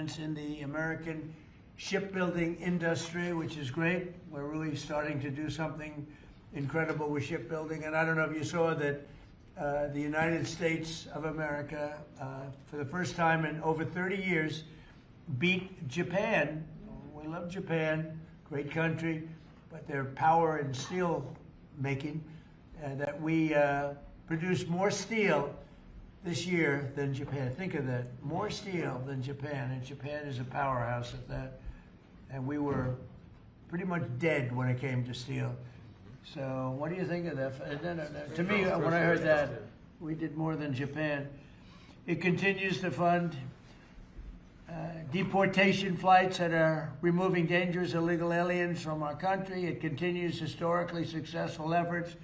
investments in the American shipbuilding industry, which is great. We're really starting to do something incredible with shipbuilding. And I don't know if you saw that the United States of America, for the first time in over 30 years, beat Japan. We love Japan, great country, but their power in steel making, that we produce more steel this year than Japan. Think of that, more steel than Japan, and Japan is a powerhouse at that. And we were pretty much dead when it came to steel. So what do you think of that? To me, when I heard that, we did more than Japan. It continues to fund deportation flights that are removing dangerous illegal aliens from our country. It continues historically successful efforts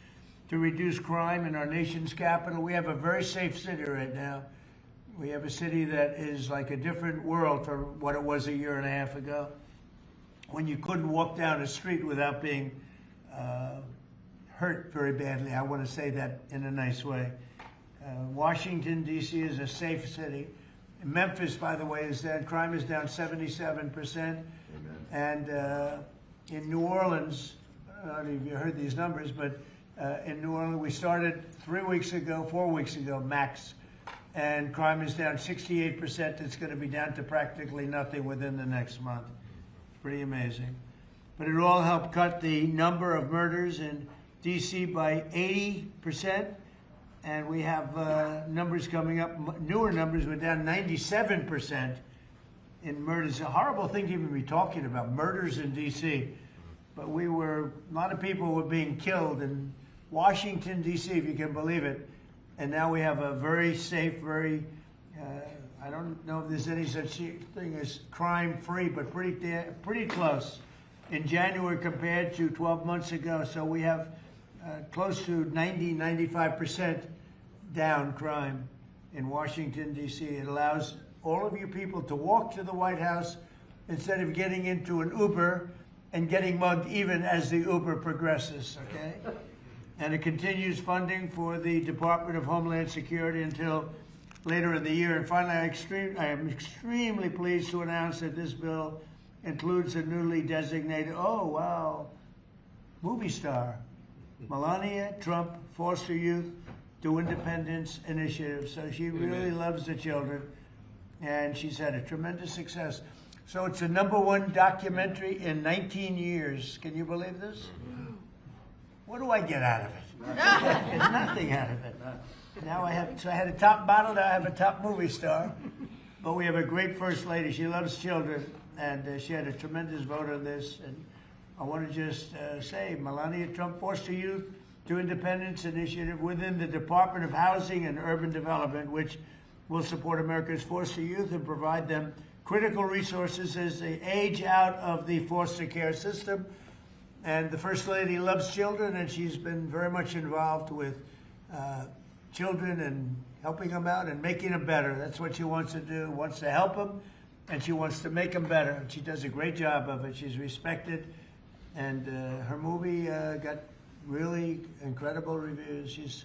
to reduce crime in our nation's capital. We have a very safe city right now. We have a city that is like a different world from what it was a year and a half ago, when you couldn't walk down a street without being hurt very badly. I want to say that in a nice way. Washington, D.C. is a safe city. Memphis, by the way, is down. Crime is down 77%. And in New Orleans, I don't know if you heard these numbers, but in New Orleans, we started 4 weeks ago, max. And crime is down 68%. It's going to be down to practically nothing within the next month. It's pretty amazing. But it all helped cut the number of murders in D.C. by 80%. And we have numbers coming up, newer numbers. We're down 97% in murders. It's a horrible thing to even be talking about, murders in D.C. But a lot of people were being killed in Washington, D.C., if you can believe it. And now we have a very safe, I don't know if there's any such thing as crime-free, but pretty close in January compared to 12 months ago. So we have close to 95% down crime in Washington, D.C. It allows all of you people to walk to the White House instead of getting into an Uber and getting mugged even as the Uber progresses, okay? And it continues funding for the Department of Homeland Security until later in the year. And finally, I am extremely pleased to announce that this bill includes a newly designated, movie star, Melania Trump Foster Youth to Independence Initiative. So she really loves the children, and she's had a tremendous success. So it's the #1 documentary in 19 years. Can you believe this? What do I get out of it? Nothing out of it. Now I had a top model, now I have a top movie star. But we have a great First Lady. She loves children, and she had a tremendous vote on this. And I want to just say, Melania Trump Foster Youth to Independence Initiative within the Department of Housing and Urban Development, which will support America's foster youth and provide them critical resources as they age out of the foster care system. And the First Lady loves children, and she's been very much involved with children and helping them out and making them better. That's what she wants to do, wants to help them, and she wants to make them better. And she does a great job of it. She's respected, and her movie got really incredible reviews. She's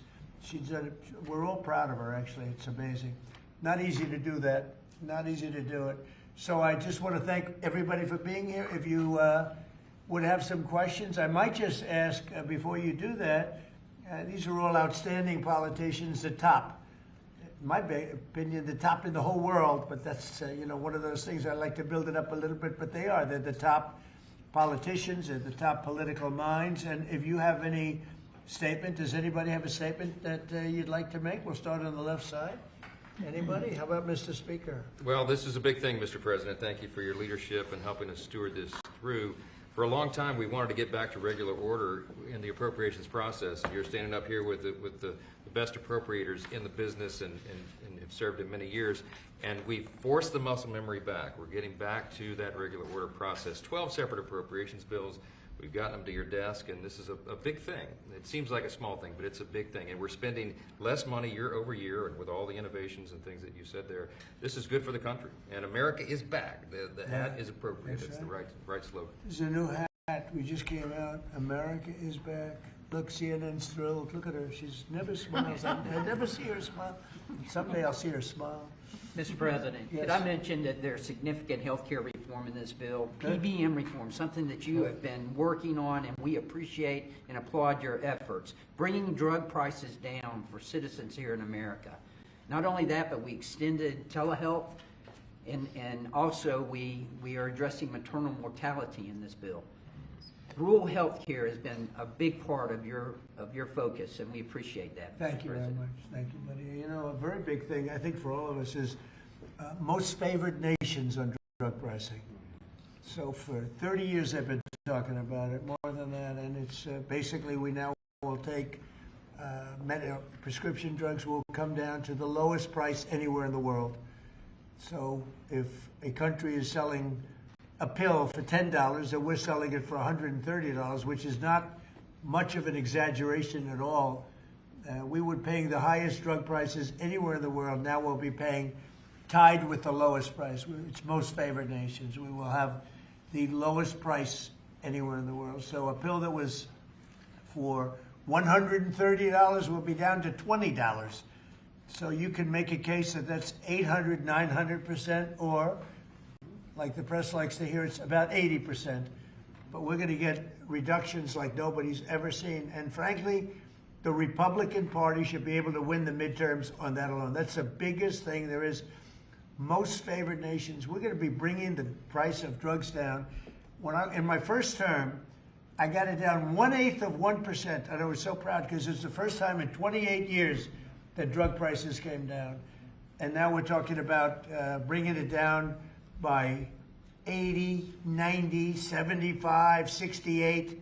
done it. We're all proud of her, actually. It's amazing. Not easy to do that. Not easy to do it. So I just want to thank everybody for being here. If you would have some questions, I might just ask before you do that. These are all outstanding politicians, the top. In my opinion, the top in the whole world. But that's one of those things. I like to build it up a little bit. But they are. They're the top politicians. They're the top political minds. And if you have any statement, does anybody have a statement that you'd like to make? We'll start on the left side. Anybody? How about Mr. Speaker? Well, this is a big thing, Mr. President. Thank you for your leadership and helping us steward this through. For a long time, we wanted to get back to regular order in the appropriations process. You're standing up here with the best appropriators in the business and have served in many years. And we forced the muscle memory back. We're getting back to that regular order process. 12 separate appropriations bills. We've gotten them to your desk, and this is a big thing. It seems like a small thing, but it's a big thing. And we're spending less money year over year, and with all the innovations and things that you said there, this is good for the country. And America is back. The hat is appropriate. That's the right slogan. There's a new hat. We just came out. America is back. Look, CNN's thrilled. Look at her. She's never smiles. I never see her smile. Someday I'll see her smile. Mr. President, Yes. could I mention that there's significant health care reform in this bill, Good. PBM reform, something that you have been working on, and we appreciate and applaud your efforts, bringing drug prices down for citizens here in America. Not only that, but we extended telehealth, and also we are addressing maternal mortality in this bill. Rural health care has been a big part of your focus, and we appreciate that. Thank Mr. you very President. much. Thank you, buddy. You know, a very big thing, I think, for all of us is most favored nations on drug pricing. So for 30 years, I've been talking about it, more than that, and it's basically we now will take prescription drugs will come down to the lowest price anywhere in the world. So if a country is selling a pill for $10 and we're selling it for $130, which is not much of an exaggeration at all, we were paying the highest drug prices anywhere in the world. Now we'll be paying tied with the lowest price. It's most favored nations. We will have the lowest price anywhere in the world. So a pill that was for $130 will be down to $20. So you can make a case that that's 800, 900%, or like the press likes to hear, it's about 80%. But we're going to get reductions like nobody's ever seen. And frankly, the Republican Party should be able to win the midterms on that alone. That's the biggest thing there is. Most favored nations, we're going to be bringing the price of drugs down. In my first term, I got it down 1/8 of 1%. And I was so proud because it's the first time in 28 years that drug prices came down. And now we're talking about bringing it down by 80, 90, 75, 68.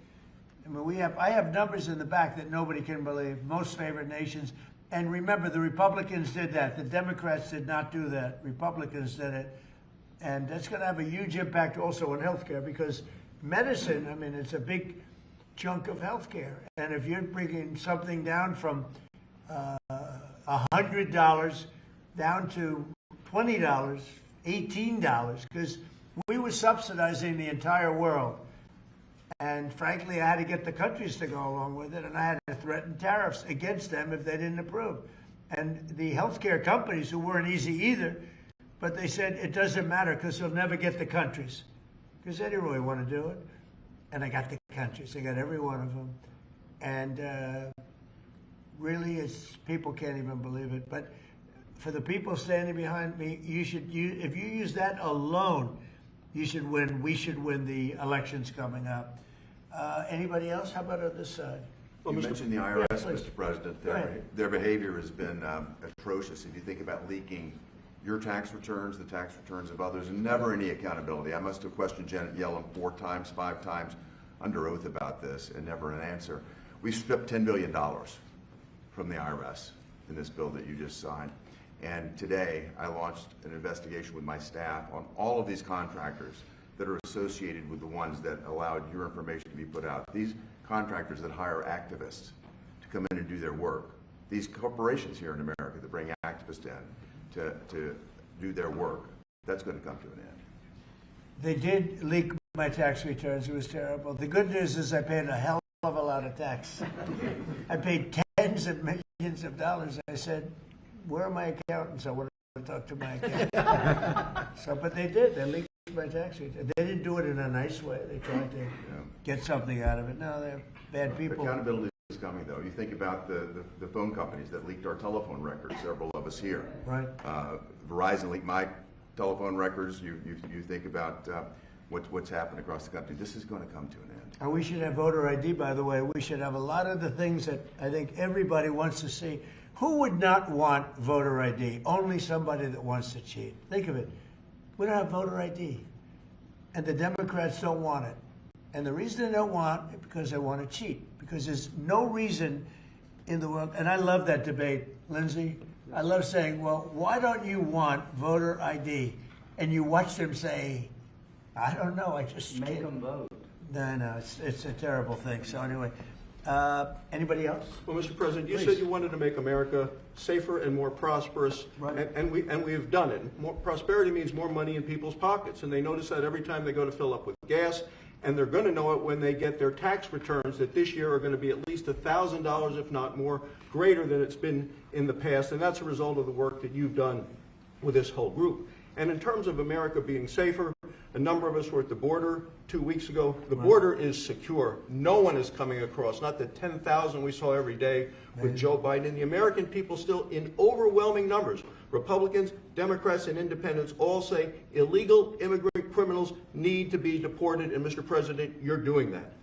I mean, I have numbers in the back that nobody can believe. Most favored nations. And remember, the Republicans did that. The Democrats did not do that. Republicans did it. And that's going to have a huge impact also on healthcare because medicine, I mean, it's a big chunk of healthcare. And if you're bringing something down from $100 down to $20, $18, because we were subsidizing the entire world. And frankly, I had to get the countries to go along with it, and I had to threaten tariffs against them if they didn't approve. And the healthcare companies, who weren't easy either, but they said it doesn't matter because they'll never get the countries. Because they didn't really want to do it. And I got the countries. I got every one of them. And really, people can't even believe it. But for the people standing behind me, if you use that alone, you should win. We should win the elections coming up. Anybody else? How about on this side? You mentioned the IRS, Yeah, please. Mr. President. Go ahead. Their behavior has been atrocious. If you think about leaking your tax returns, the tax returns of others, and never any accountability. I must have questioned Janet Yellen 4 times, 5 times under oath about this, and never an answer. We stripped $10 billion from the IRS in this bill that you just signed. And today, I launched an investigation with my staff on all of these contractors that are associated with the ones that allowed your information to be put out. These contractors that hire activists to come in and do their work. These corporations here in America that bring activists in to do their work, that's going to come to an end. They did leak my tax returns. It was terrible. The good news is I paid a hell of a lot of tax. I paid tens of millions of dollars. I said, where are my accountants? I want to talk to my accountant. But they did. They leaked my tax returns. They didn't do it in a nice way. They tried to get something out of it. No, they're bad people. Accountability is coming, though. You think about the phone companies that leaked our telephone records, several of us here. Right. Verizon leaked my telephone records. You think about what's happened across the country. This is going to come to an end. And we should have voter ID, by the way. We should have a lot of the things that I think everybody wants to see. Who would not want voter ID? Only somebody that wants to cheat. Think of it. We don't have voter ID. And the Democrats don't want it. And the reason they don't want it because they want to cheat. Because there's no reason in the world, and I love that debate, Lindsay. I love saying, well, why don't you want voter ID? And you watch them say, I don't know, I just Make can't. them vote. No, it's a terrible thing. So anyway, anybody else? Well, Mr. President, you Please. said you wanted to make America safer and more prosperous, Right. and we've done it. More prosperity means more money in people's pockets, and they notice that every time they go to fill up with gas, and they're going to know it when they get their tax returns that this year are going to be at least $1,000, if not more, greater than it's been in the past, and that's a result of the work that you've done with this whole group. And in terms of America being safer, a number of us were at the border 2 weeks ago. The border is secure. No one is coming across, not the 10,000 we saw every day with Joe Biden. The American people still in overwhelming numbers, Republicans, Democrats, and independents all say illegal immigrant criminals need to be deported. And Mr. President, you're doing that.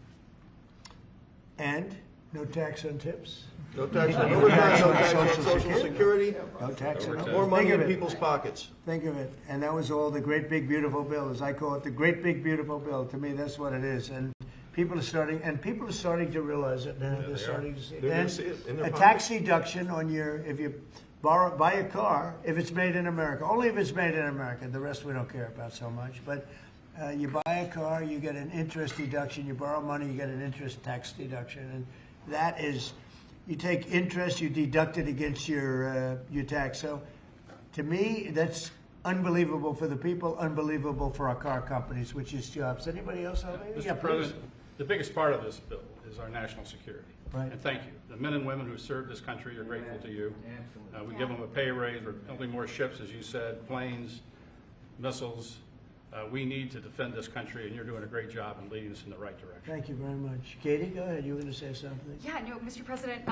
And no tax on tips. No tax on overtime, no tax on Social Security, No tax on more money Think in of it. people's pockets. Think of it. And that was all the great big beautiful bill, as I call it, the great big beautiful bill. To me, that's what it is. And people are starting to realize it now. They're starting to see it. They're gonna And see it in their a pockets. tax deduction on your, if you buy a car, if it's made in America, only if it's made in America. The rest we don't care about so much. But you buy a car, you get an interest deduction. You borrow money, you get an interest tax deduction. And that is, you take interest, you deduct it against your tax. So to me, that's unbelievable for the people, unbelievable for our car companies, which is jobs. Anybody else have anything? Yeah, Mr. please. President, the biggest part of this bill is our national security. Right. And thank you. The men and women who serve this country are grateful to you. We give them a pay raise. We're building more ships, as you said, planes, missiles. We need to defend this country, and you're doing a great job in leading us in the right direction. Thank you very much. Katie, go ahead. You were going to say something? Yeah, no, Mr. President,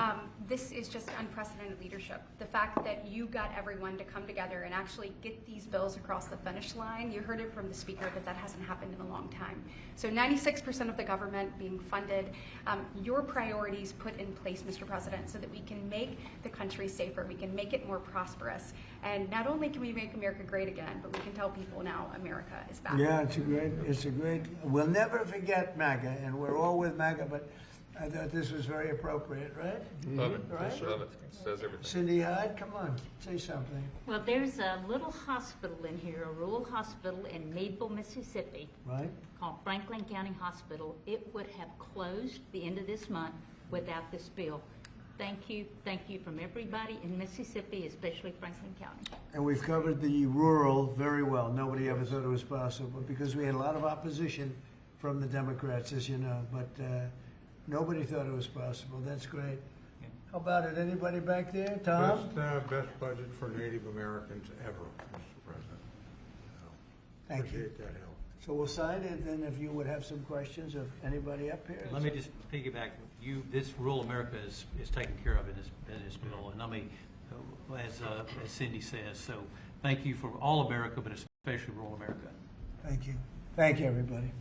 this is just unprecedented leadership. The fact that you got everyone to come together and actually get these bills across the finish line, you heard it from the speaker that hasn't happened in a long time. So 96% of the government being funded, your priorities put in place, Mr. President, so that we can make the country safer, we can make it more prosperous, and not only can we make America great again, but we can tell people now America is back. Yeah, it's a great, we'll never forget MAGA, and we're all with MAGA, but I thought this was very appropriate, right? Love it. Right? Love it. Says everything. Cindy Hyde, come on, say something. Well, there's a little hospital in here, a rural hospital in Maple, Mississippi, Right? called Franklin County Hospital. It would have closed the end of this month without this bill. Thank you from everybody in Mississippi, especially Franklin County. And we've covered the rural very well. Nobody ever thought it was possible because we had a lot of opposition from the Democrats, as you know, but nobody thought it was possible. That's great. How about it? Anybody back there? Tom? Best budget for Native Americans ever, Mr. President. Thank you. Appreciate that help. So we'll sign it, and if you would have some questions of anybody up here. Let me just piggyback. This rural America is taken care of in this bill, and I mean, as Cindy says. So thank you for all America, but especially rural America. Thank you. Thank you, everybody.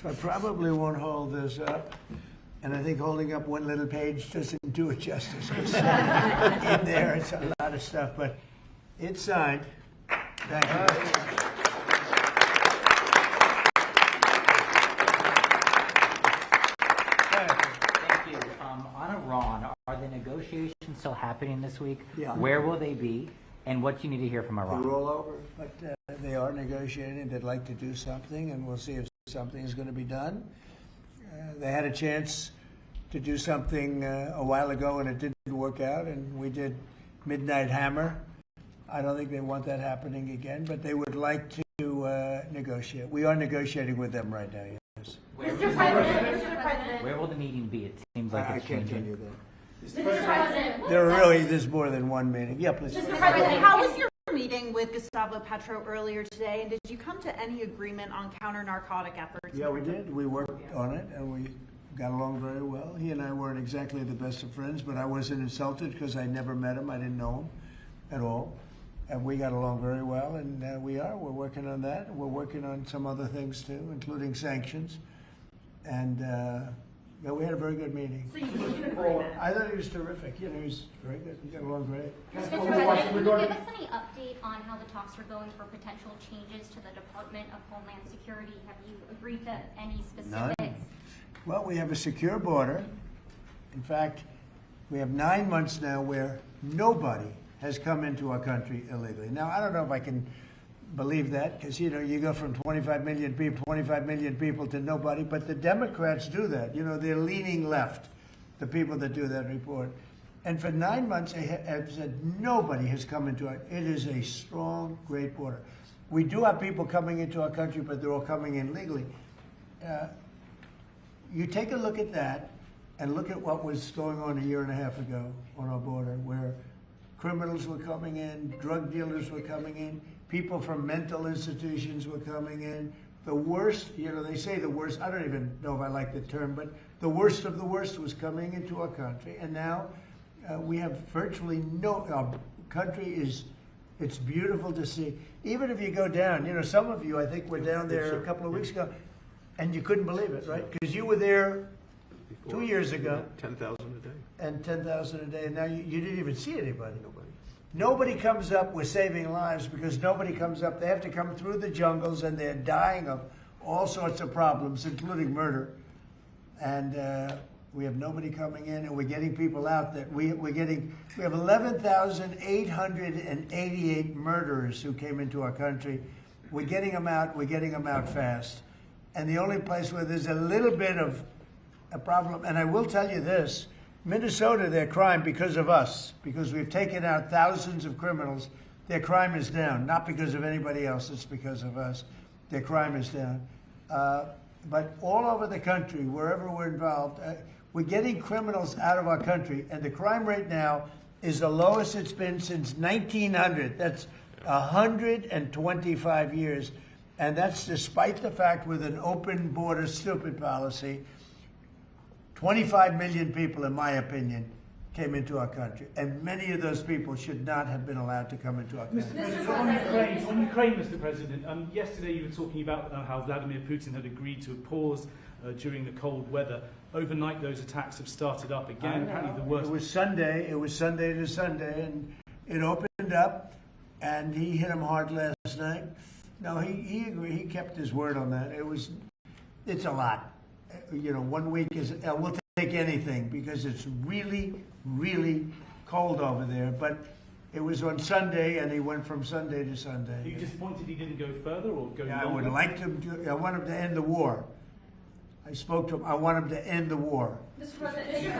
So I probably won't hold this up. And I think holding up one little page doesn't do it justice. 'Cause in there, it's a lot of stuff, but it's signed. Thank you. Thank you. On Iran, are the negotiations still happening this week? Yeah. Where will they be? And what do you need to hear from They're Iran? all over, but they are negotiating. They'd like to do something, and we'll see if something is going to be done. They had a chance to do something a while ago, and it didn't work out, and we did Midnight Hammer. I don't think they want that happening again, but they would like to negotiate. We are negotiating with them right now, yes. Mr. President, Where will the meeting be? It seems like I it's can't tell changing. you that. Mr. President, There's more than one meeting. Yeah, please. Mr. President, how was your meeting with Gustavo Petro earlier today, and did you come to any agreement on counter-narcotic efforts? Yeah, we did. We worked on it, and we got along very well. He and I weren't exactly the best of friends, but I wasn't insulted because I never met him. I didn't know him at all. And we got along very well, and we're working on that. We're working on some other things too, including sanctions. And yeah, we had a very good meeting. So you came to an agreement? I thought he was terrific. You know, he was very good. We got along great. Mr. President, can you give us any update on how the talks are going for potential changes to the Department of Homeland Security? Have you agreed to any specifics? None. Well, we have a secure border. In fact, we have 9 months now where nobody has come into our country illegally. Now, I don't know if I can believe that because, you know, you go from 25 million people to nobody, but the Democrats do that. You know, they're leaning left, the people that do that report. And for 9 months, they have said nobody has come into it. It is a strong, great border. We do have people coming into our country, but they're all coming in legally. you take a look at that and look at what was going on a year and a half ago on our border, where criminals were coming in, drug dealers were coming in, people from mental institutions were coming in. The worst, they say the worst, I don't even know if I like the term, but the worst of the worst was coming into our country. And now we have virtually our country it's beautiful to see. Even if you go down, some of you, I think, were down there a couple of weeks ago, and you couldn't believe it, right? Because you were there 2 years ago. 10,000 a day. And 10,000 a day, and now you didn't even see anybody. Nobody comes up with saving lives because nobody comes up. They have to come through the jungles, and they're dying of all sorts of problems, including murder. And we have nobody coming in, and we're getting people out. That we have 11,888 murderers who came into our country. We're getting them out. We're getting them out fast. And the only place where there's a little bit of a problem, and I will tell you this. Minnesota, their crime, because of us, because we've taken out thousands of criminals, their crime is down. Not because of anybody else, it's because of us. Their crime is down. But all over the country, wherever we're involved, we're getting criminals out of our country, and the crime rate now is the lowest it's been since 1900. That's 125 years. And that's despite the fact with an open border stupid policy, 25 million people, in my opinion, came into our country. And many of those people should not have been allowed to come into our country. On Ukraine, Mr. President, yesterday you were talking about how Vladimir Putin had agreed to a pause during the cold weather. Overnight, those attacks have started up again. Apparently the worst. It was Sunday to Sunday, and it opened up, and he hit him hard last night. No, he agreed. He kept his word on that. It's a lot. 1 week we'll take anything because it's really, really cold over there. But it was on Sunday, and he went from Sunday to Sunday. Are you disappointed he didn't go further or go longer? I would like him to. I want him to end the war. I spoke to him. I want him to end the war. Mr. President,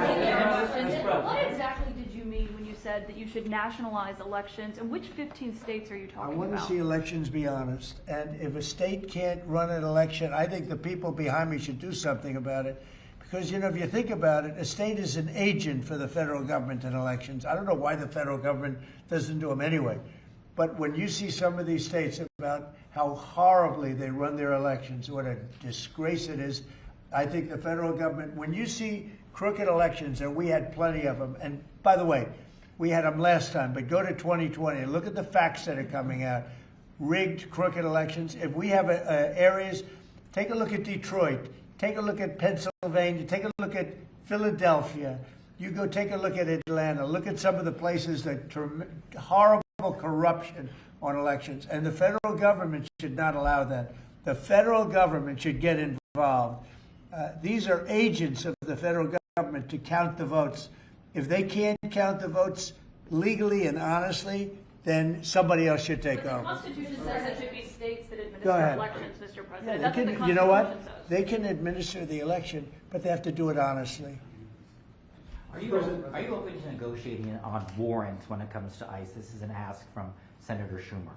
what exactly did you mean when you said that you should nationalize elections, and which 15 states are you talking about? I want to see elections be honest, and if a state can't run an election, I think the people behind me should do something about it. Because, if you think about it, a state is an agent for the federal government in elections. I don't know why the federal government doesn't do them anyway. But when you see some of these states about how horribly they run their elections, what a disgrace it is, I think the federal government, when you see crooked elections, and we had plenty of them, and by the way, we had them last time, but go to 2020 and look at the facts that are coming out. Rigged, crooked elections. If we have areas, take a look at Detroit, take a look at Pennsylvania, take a look at Philadelphia. You go take a look at Atlanta, look at some of the places that horrible corruption on elections. And the federal government should not allow that. The federal government should get involved. These are agents of the federal government to count the votes. If they can't count the votes legally and honestly, then somebody else should take over. The Constitution says it should be states that administer elections, Mr. President. Yeah, That's what the Constitution you know what? says. They can administer the election, but they have to do it honestly. Are you open to negotiating on warrants when it comes to ICE? This is an ask from Senator Schumer.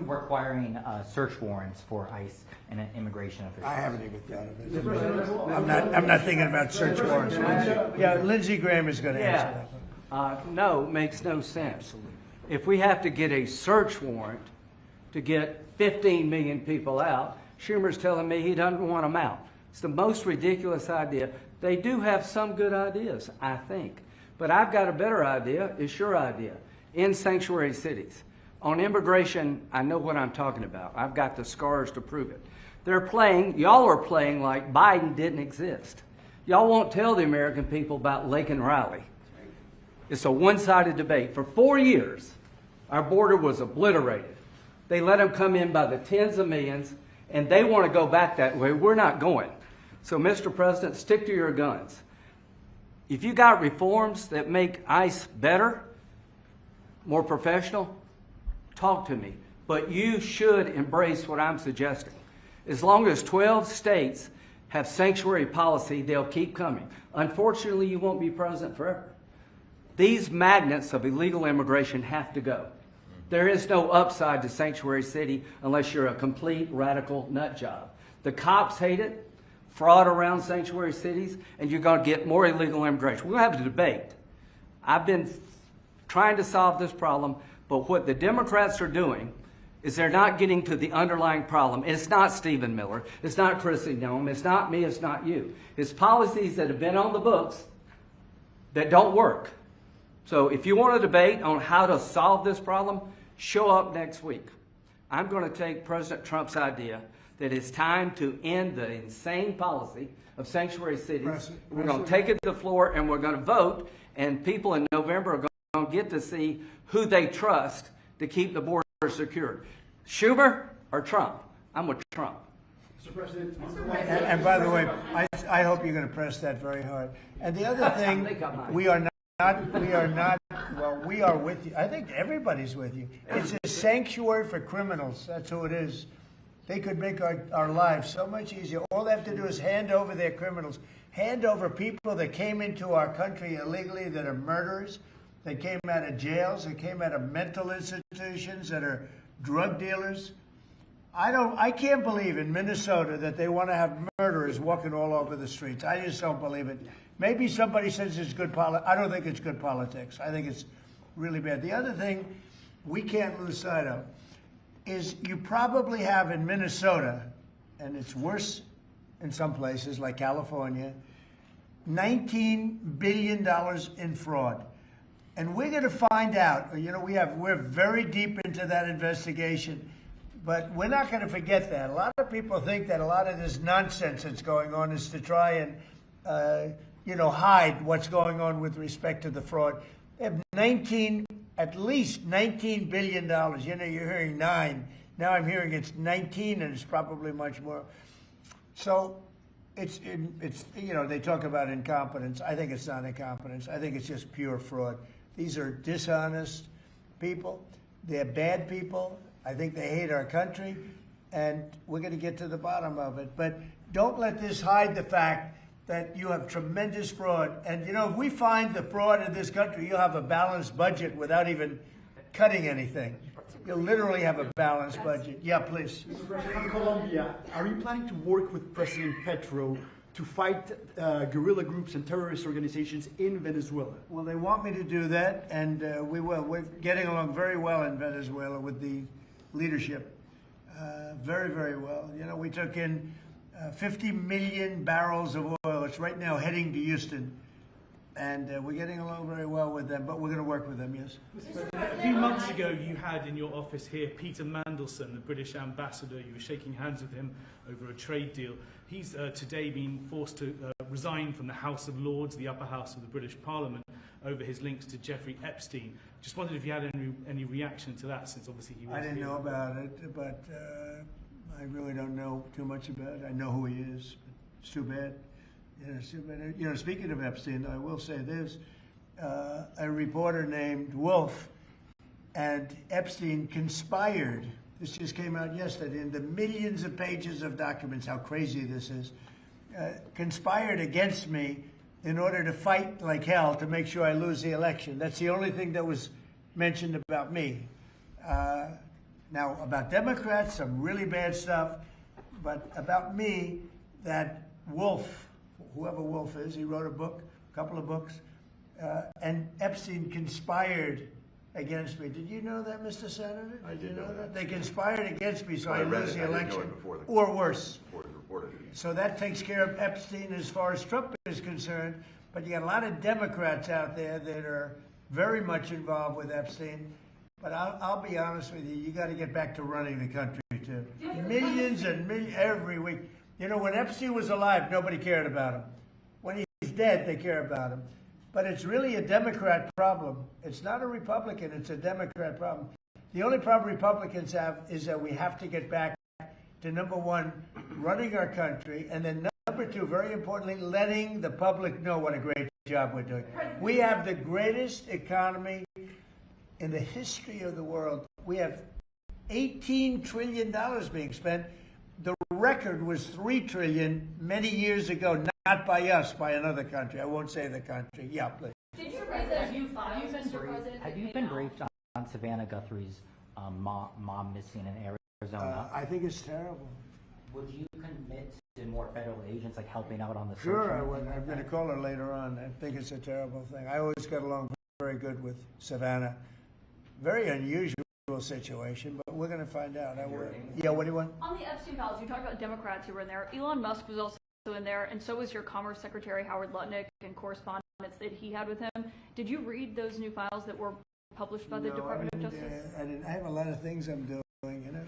Requiring search warrants for ICE and immigration officials. I haven't even thought of it. I'm not thinking about search warrants. Yeah, Lindsey Graham is going to answer that. No, it makes no sense. If we have to get a search warrant to get 15 million people out, Schumer's telling me he doesn't want them out. It's the most ridiculous idea. They do have some good ideas, I think. But I've got a better idea. It's your idea. In sanctuary cities. On immigration, I know what I'm talking about. I've got the scars to prove it. Y'all are playing like Biden didn't exist. Y'all won't tell the American people about Laken Riley. It's a one-sided debate. For 4 years, our border was obliterated. They let them come in by the tens of millions, and they want to go back that way. We're not going. So, Mr. President, stick to your guns. If you got reforms that make ICE better, more professional, talk to me. But you should embrace what I'm suggesting. As long as 12 states have sanctuary policy, they'll keep coming. Unfortunately, you won't be president forever. These magnets of illegal immigration have to go. There is no upside to sanctuary city unless you're a complete radical nut job. The cops hate it, fraud around sanctuary cities, and you're going to get more illegal immigration. We'll have a debate. I've been trying to solve this problem, but what the Democrats are doing is they're not getting to the underlying problem. It's not Stephen Miller. It's not Chrissy Nome. It's not me. It's not you. It's policies that have been on the books that don't work. So if you want to debate on how to solve this problem, show up next week. I'm going to take President Trump's idea that it's time to end the insane policy of sanctuary cities. We're going to take it to the floor and we're going to vote, and people in November are going to get to see who they trust to keep the border secure. Schumer or Trump? I'm with Trump. Mr. President, and by the way, I hope you're going to press that very hard. And the other thing, we are with you. I think everybody's with you. It's a sanctuary for criminals. That's who it is. They could make our lives so much easier. All they have to do is hand over their criminals, hand over people that came into our country illegally that are murderers, that came out of jails, that came out of mental institutions, that are drug dealers. I can't believe in Minnesota that they want to have murderers walking all over the streets. I just don't believe it. Maybe somebody says it's good politics. I don't think it's good politics. I think it's really bad. The other thing we can't lose sight of is you probably have in Minnesota, and it's worse in some places like California, $19 billion in fraud. And we're going to find out, we're very deep into that investigation, but we're not going to forget that. A lot of people think that a lot of this nonsense that's going on is to try and, hide what's going on with respect to the fraud. They have at least $19 billion. You're hearing 9. Now I'm hearing it's 19, and it's probably much more. So it's they talk about incompetence. I think it's not incompetence. I think it's just pure fraud. These are dishonest people. They're bad people. I think they hate our country, and we're going to get to the bottom of it. But don't let this hide the fact that you have tremendous fraud. And, if we find the fraud in this country, you'll have a balanced budget without even cutting anything. You'll literally have a balanced budget. Yeah, please. Mr. President, in Colombia, are you planning to work with President Petro to fight guerrilla groups and terrorist organizations in Venezuela? Well, they want me to do that, and we will. We're getting along very well in Venezuela with the leadership. Very, very well. We took in 50 million barrels of oil. It's right now heading to Houston. And we're getting along very well with them, but we're going to work with them, yes. A few months ago, you had in your office here Peter Mandelson, the British ambassador. You were shaking hands with him over a trade deal. He's today been forced to resign from the House of Lords, the upper house of the British Parliament, over his links to Jeffrey Epstein. Just wondered if you had any reaction to that, since obviously he was I didn't know about it, but I really don't know too much about it. I know who he is. It's too bad. Speaking of Epstein, I will say this. A reporter named Wolf and Epstein conspired. This just came out yesterday in the millions of pages of documents, how crazy this is. Conspired against me in order to fight like hell to make sure I lose the election. That's the only thing that was mentioned about me. Now, about Democrats, some really bad stuff. But about me, that Wolf, whoever Wolf is, he wrote a couple of books, and Epstein conspired against me. Did you know that, Mr. Senator? I did know that. They conspired against me so I read lose it. the I didn't know election. it before Or worse. Before it was reported. So that takes care of Epstein as far as Trump is concerned. But you got a lot of Democrats out there that are very much involved with Epstein. But I'll be honest with you, you got to get back to running the country too. Millions and millions every week. When Epstein was alive, nobody cared about him. When he's dead, they care about him. But it's really a Democrat problem. It's not a Republican, it's a Democrat problem. The only problem Republicans have is that we have to get back to, number one, running our country, and then number two, very importantly, letting the public know what a great job we're doing. We have the greatest economy in the history of the world. We have $18 trillion being spent. The record was $3 trillion many years ago, not by us, by another country. I won't say the country. Yeah, please. Have you been briefed on Savannah Guthrie's mom missing in Arizona? I think it's terrible. Would you commit to more federal agents, like helping out on the search? Sure, I and would. everything I'm like going to that? call her later on. I think it's a terrible thing. I always got along very good with Savannah. Very unusual situation, but we're going to find out. I will. Yeah, what do you want? On the Epstein files, you talked about Democrats who were in there. Elon Musk was also in there, and so was your Commerce Secretary Howard Lutnick, and correspondence that he had with him. Did you read those new files that were published by the Department of Justice? I didn't. I have a lot of things I'm doing. You know,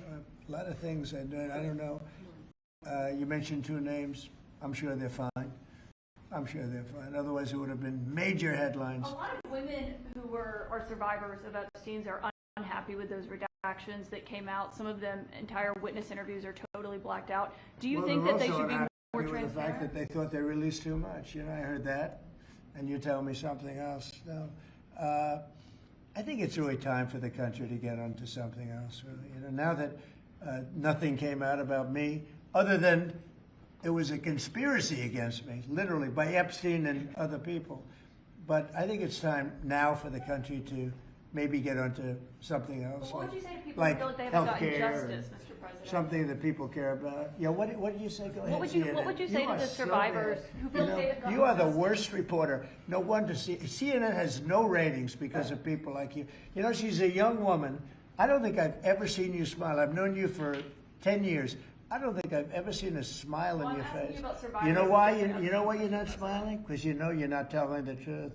a lot of things I'm doing. I don't know. You mentioned two names. I'm sure they're fine. I'm sure they're fine. Otherwise, it would have been major headlines. A lot of women who are survivors of Epstein's are unhappy with those redactions that came out. Some of them, entire witness interviews are totally blacked out. Do you think that they should be more transparent? With the fact that they thought they released too much. You know, I heard that, and you tell me something else. No, I think it's really time for the country to get onto something else. Really, you know, now that nothing came out about me, other than it was a conspiracy against me, literally by Epstein and other people. But I think it's time now for the country to maybe get onto something else. What would you say to people who feel like they haven't gotten justice, Mr. President? Something that people care about. Yeah, what did you say? Go ahead. What would you say to the survivors who feel like they have gotten You are the justice? worst reporter. No wonder CNN has no ratings because of people like you. You know, she's a young woman. I don't think I've ever seen you smile. I've known you for 10 years. I don't think I've ever seen a smile on your face. You know why? You know why you're not smiling? Because you know you're not telling the truth,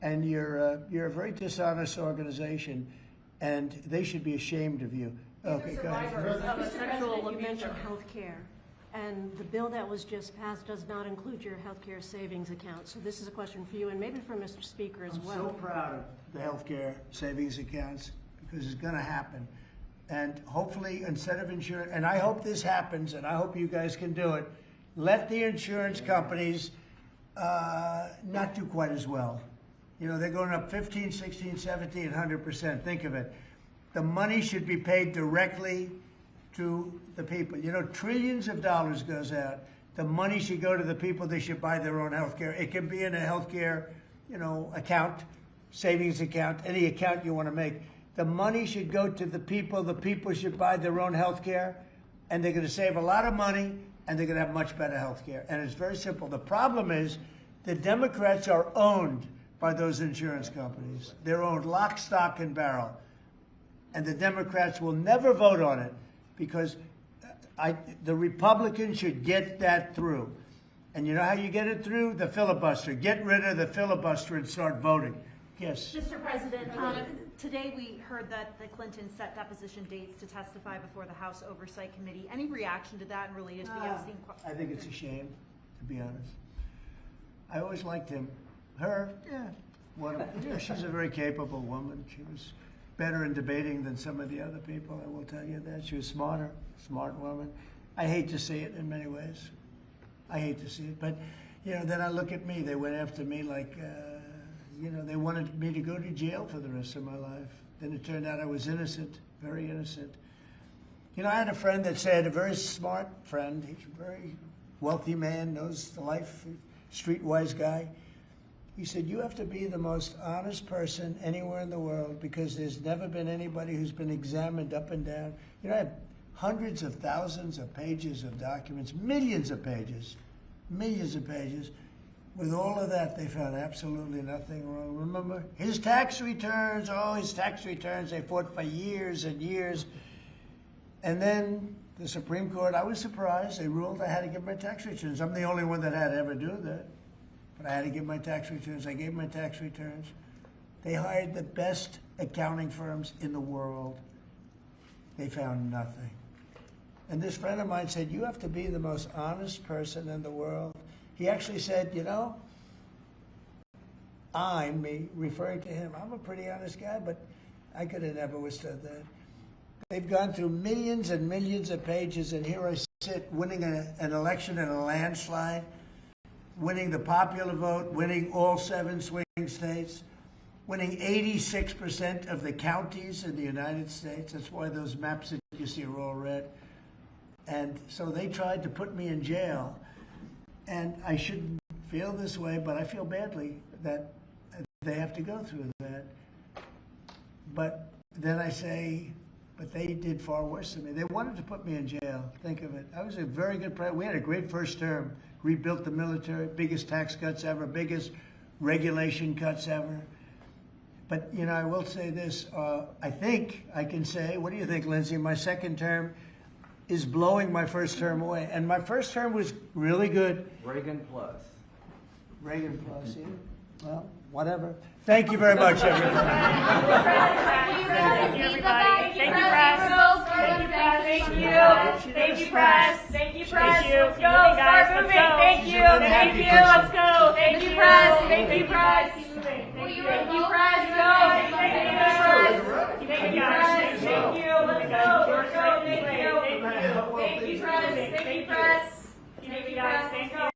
and you're a very dishonest organization, and they should be ashamed of you. Okay, go ahead. Mr. President, you mentioned health care, and the bill that was just passed does not include your health care savings account. So this is a question for you, and maybe for Mr. Speaker as well. I'm so proud of the healthcare savings accounts because it's going to happen. And hopefully, instead of insurance, and I hope this happens, and I hope you guys can do it, let the insurance companies not do quite as well. You know, they're going up 15, 16, 17, 100%. Think of it. The money should be paid directly to the people. You know, trillions of dollars goes out. The money should go to the people. They should buy their own health care. It can be in a health care, you know, account, savings account, any account you want to make. The money should go to the people. The people should buy their own health care, and they're going to save a lot of money, and they're going to have much better health care. And it's very simple. The problem is the Democrats are owned by those insurance companies. They're owned lock, stock, and barrel. And the Democrats will never vote on it because the Republicans should get that through. And you know how you get it through? The filibuster. Get rid of the filibuster and start voting. Yes. Mr. President, today we heard that the Clintons set deposition dates to testify before the House Oversight Committee. Any reaction to that related to the Epstein? I think it's a shame, to be honest. I always liked him. Her, yeah, she's a very capable woman. She was better in debating than some of the other people, I will tell you that. She was smart woman. I hate to see it in many ways. I hate to see it. But, you know, then I look at me. They went after me like, you know, they wanted me to go to jail for the rest of my life. Then it turned out I was innocent, very innocent. You know, I had a friend that said, a very smart friend, he's a very wealthy man, knows the life, streetwise guy. He said, you have to be the most honest person anywhere in the world because there's never been anybody who's been examined up and down. You know, I have hundreds of thousands of pages of documents, millions of pages. With all of that, they found absolutely nothing wrong. Remember, his tax returns, they fought for years and years. And then the Supreme Court, I was surprised, they ruled I had to give my tax returns. I'm the only one that had to ever do that. But I had to give my tax returns. I gave my tax returns. They hired the best accounting firms in the world. They found nothing. And this friend of mine said, you have to be the most honest person in the world. He actually said, you know, me referring to him, I'm a pretty honest guy, but I could have never withstood that. They've gone through millions and millions of pages, and here I sit winning an election in a landslide, winning the popular vote, winning all 7 swing states, winning 86% of the counties in the United States. That's why those maps that you see are all red. And so they tried to put me in jail. And I shouldn't feel this way, but I feel badly that they have to go through that. But then I say, but they did far worse than me. They wanted to put me in jail. Think of it. I was a very good president. We had a great first term. Rebuilt the military, biggest tax cuts ever, biggest regulation cuts ever. But, you know, I will say this. I think I can say, what do you think, Lindsay? My second term is blowing my first term away. And my first term was really good. Reagan plus. Reagan plus, yeah. Well, whatever. Thank you very much, everybody. Thank you, everybody. Thank you, press. Thank you, press. Thank you. Thank you, press. Thank you, press. Let's go. Start moving. Thank you. Thank you. Let's go. Thank you, press. Thank you, press. Thank you, press. Go. Thank you, press. Thank you, press. Thank you. Let's go. Let's go. Thank you. Thank you, press. Thank you, press. Thank you, guys. Thank you.